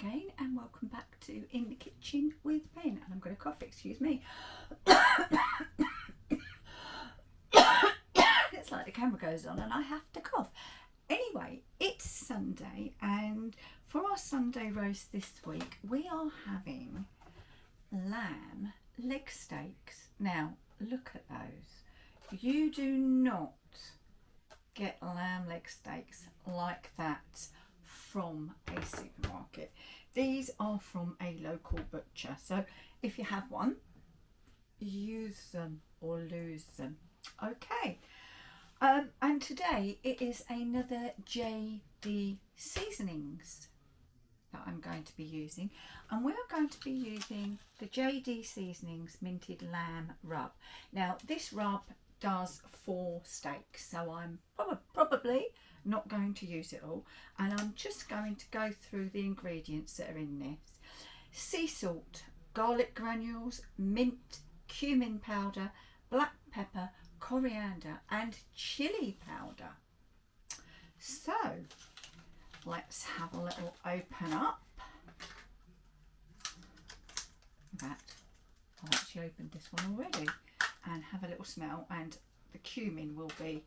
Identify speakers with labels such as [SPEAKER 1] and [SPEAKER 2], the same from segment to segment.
[SPEAKER 1] again and welcome back to In the Kitchen with Ben, and I'm going to cough, excuse me. It's like the camera goes on and I have to cough. Anyway, it's Sunday, and for our Sunday roast this week we are having lamb leg steaks. Now look at those. You do not get lamb leg steaks like that from a supermarket. These are from a local butcher, so if you have one, use them or lose them. Okay, and today it is another JD seasonings that I'm going to be using, and we're going to be using the JD seasonings minted lamb rub. Now this rub does 4 steaks, so I'm probably not going to use it all, and I'm just going to go through the ingredients that are in this. Sea salt, garlic granules, mint, cumin powder, black pepper, coriander and chili powder. So let's have a little open up. That I've actually opened this one already, and have a little smell, and the cumin will be,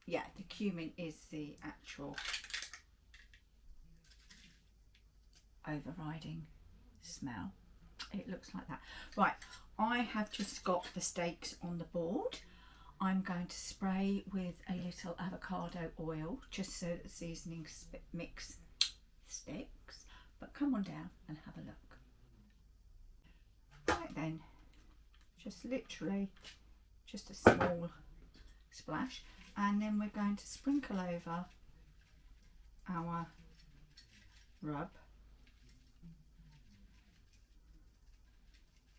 [SPEAKER 1] yeah, the cumin is the actual overriding smell. It looks like that. Right, I have just got the steaks on the board. I'm going to spray with a little avocado oil just so that the seasoning mix sticks. But come on down and have a look. Right then, just literally just a small splash, and then we're going to sprinkle over our rub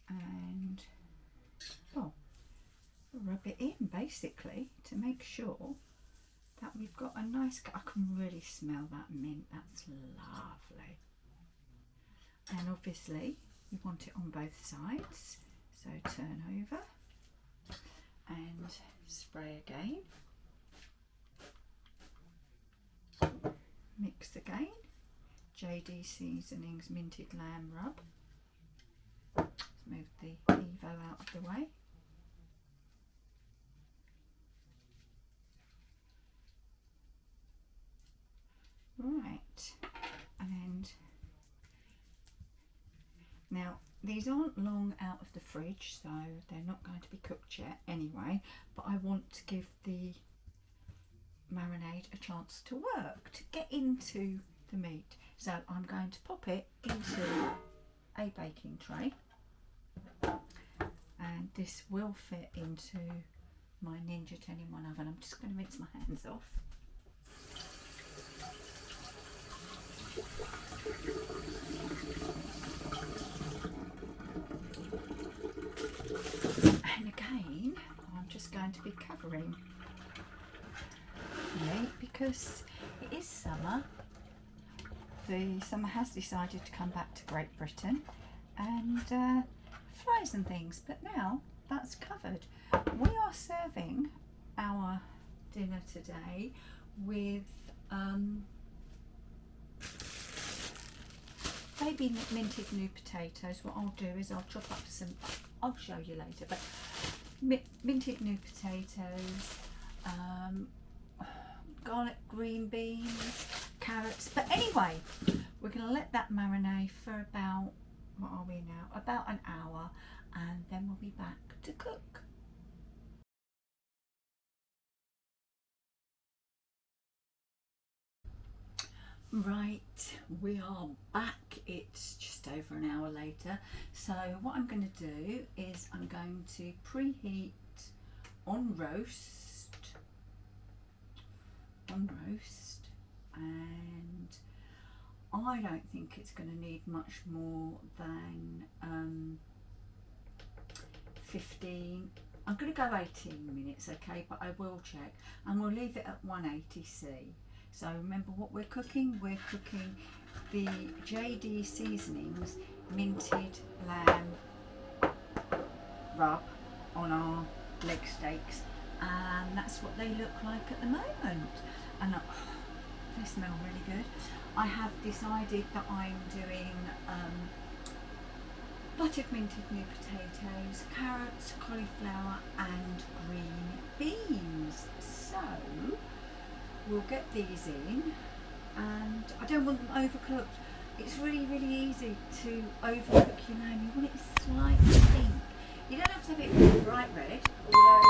[SPEAKER 1] and rub it in basically to make sure that we've got a nice, I can really smell that mint, that's lovely. And obviously you want it on both sides, so turn over and spray again, mix again. JD seasonings minted lamb rub. Let's move the Evo out of the way. Right, and now these aren't long out of the fridge, so they're not going to be cooked yet anyway, but I want to give the marinade a chance to work, to get into the meat. So I'm going to pop it into a baking tray, and this will fit into my Ninja 10-in-1 oven. I'm just going to rinse my hands off. And again, I'm just going to be covering meat because it is summer. The summer has decided to come back to Great Britain, and flies and things, but now that's covered. We are serving our dinner today with baby minted new potatoes. What I'll do is I'll chop up some, I'll show you later, but minted new potatoes, garlic, green beans, carrots. But anyway, we're going to let that marinate for about, what are we now, about an hour, and then we'll be back to cook. Right, we are back. It's just over an hour later. So what I'm going to do is I'm going to preheat on roast, and I don't think it's going to need much more than 15. I'm going to go 18 minutes, okay, but I will check, and we'll leave it at 180°C. So remember what we're cooking? We're cooking the JD seasonings minted lamb rub on our leg steaks, and that's what they look like at the moment. And They smell really good. I have decided that I'm doing buttered minted new potatoes, carrots, cauliflower and green beans. So we'll get these in, and I don't want them overcooked. It's really easy to overcook your lamb. You want it slightly pink. You don't have to have it bright red, although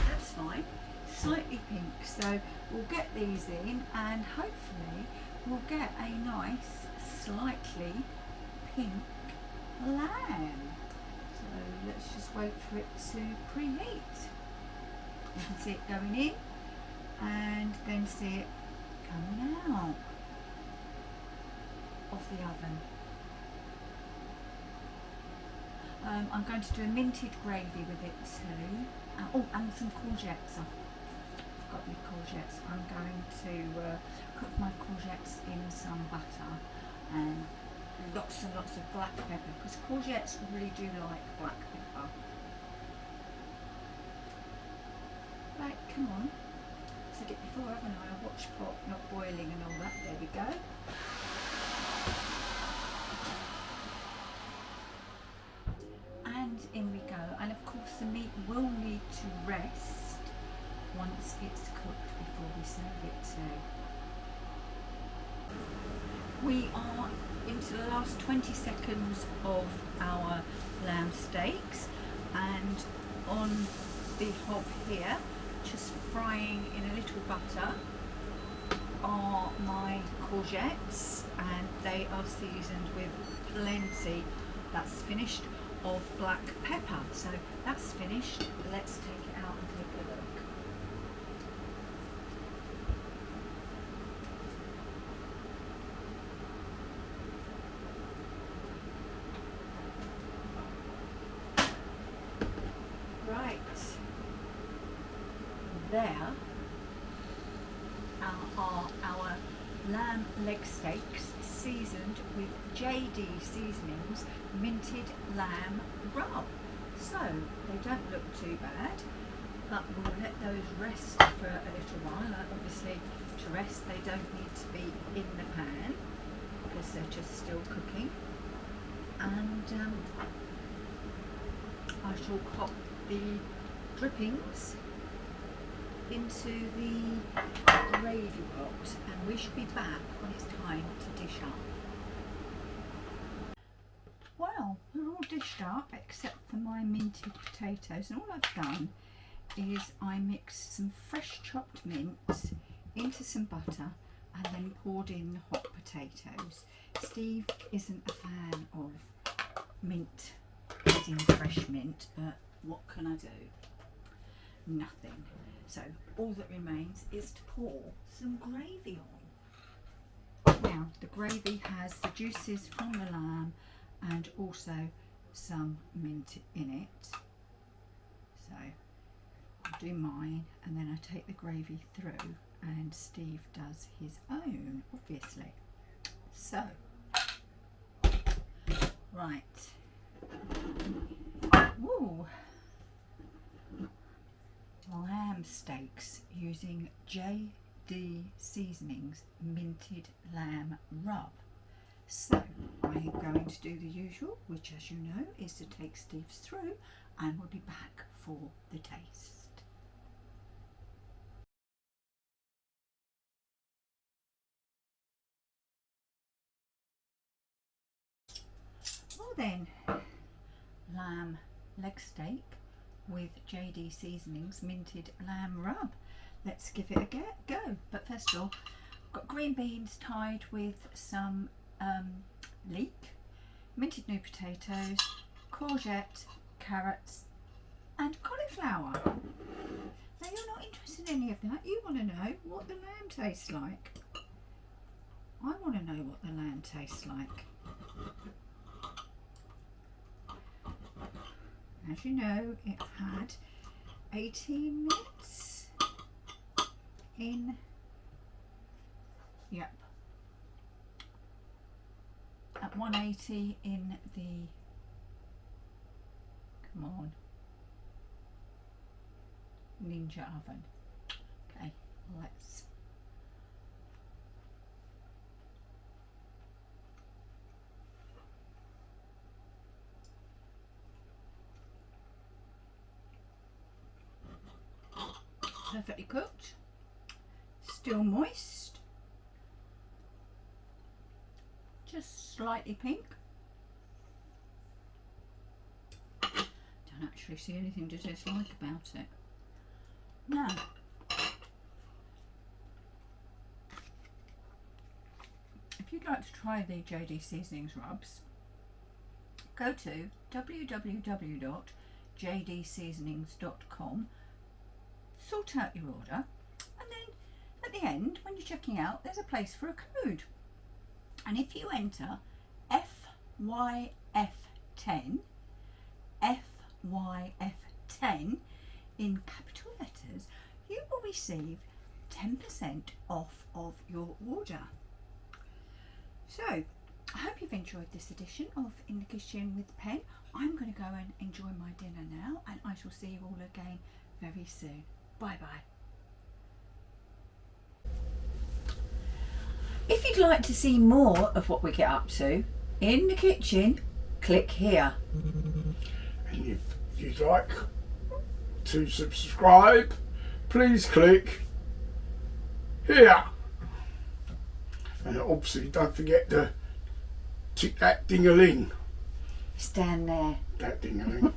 [SPEAKER 1] that's fine. Slightly pink. So we'll get these in, and hopefully we'll get a nice slightly pink lamb. So let's just wait for it to preheat. You can see it going in and then see it coming out of the oven. I'm going to do a minted gravy with it too. Oh, and some courgettes. I've got the courgettes. I'm going to cook my courgettes in some butter and lots of black pepper, because courgettes really do like black pepper. Right, come on. I said it before, haven't I? A watch pot not boiling and all that. There we go. And in we go. And of course the meat will need to rest once it's cooked before we serve it too. We are into the last 20 seconds of our lamb steaks, and on the hob here, just frying in a little butter, are my courgettes, and they are seasoned with plenty, that's finished, of black pepper. So that's finished. Let's take it out and take a look. Right, there are our lamb leg steaks seasoned with JD Seasonings minted lamb rub. So they don't look too bad, but we'll let those rest for a little while. Obviously to rest they don't need to be in the pan because they're just still cooking, and I shall pop the drippings into the gravy pot, and we should be back when it's time to dish up. Well, we're all dished up except for my minted potatoes, and all I've done is I mixed some fresh chopped mint into some butter and then poured in the hot potatoes. Steve isn't a fan of mint, as in fresh mint, but what can I do? Nothing. So all that remains is to pour some gravy on. Now the gravy has the juices from the lamb and also some mint in it. So I'll do mine, and then I take the gravy through, and Steve does his own, obviously. So, right. Woo. Lamb steaks using JD Seasonings minted lamb rub. So I'm going to do the usual, which, as you know, is to take Steve's through, and we'll be back for the taste. Well then, lamb leg steak with JD Seasonings minted lamb rub. Let's give it a go. But first of all, I've got green beans tied with some leek, minted new potatoes, courgette, carrots and cauliflower. Now you're not interested in any of that. You want to know what the lamb tastes like. I want to know what the lamb tastes like. As you know, it had 18 minutes in, yep, at 180 in the, come on, Ninja oven. Okay, let's perfectly cooked, still moist, just slightly pink. Don't actually see anything to dislike about it. No. If you'd like to try the JD Seasonings rubs, go to www.jdseasonings.com, sort out your order, and then at the end, when you're checking out, there's a place for a code. And if you enter FYF10, FYF10 in capital letters, you will receive 10% off of your order. So, I hope you've enjoyed this edition of In the Kitchen with Pen. I'm going to go and enjoy my dinner now, and I shall see you all again very soon. Bye bye. If you'd like to see more of what we get up to in the kitchen, click here.
[SPEAKER 2] And if you'd like to subscribe, please click here. And obviously don't forget to tick that ding-a-ling.
[SPEAKER 1] Stand there.
[SPEAKER 2] That ding-a-ling.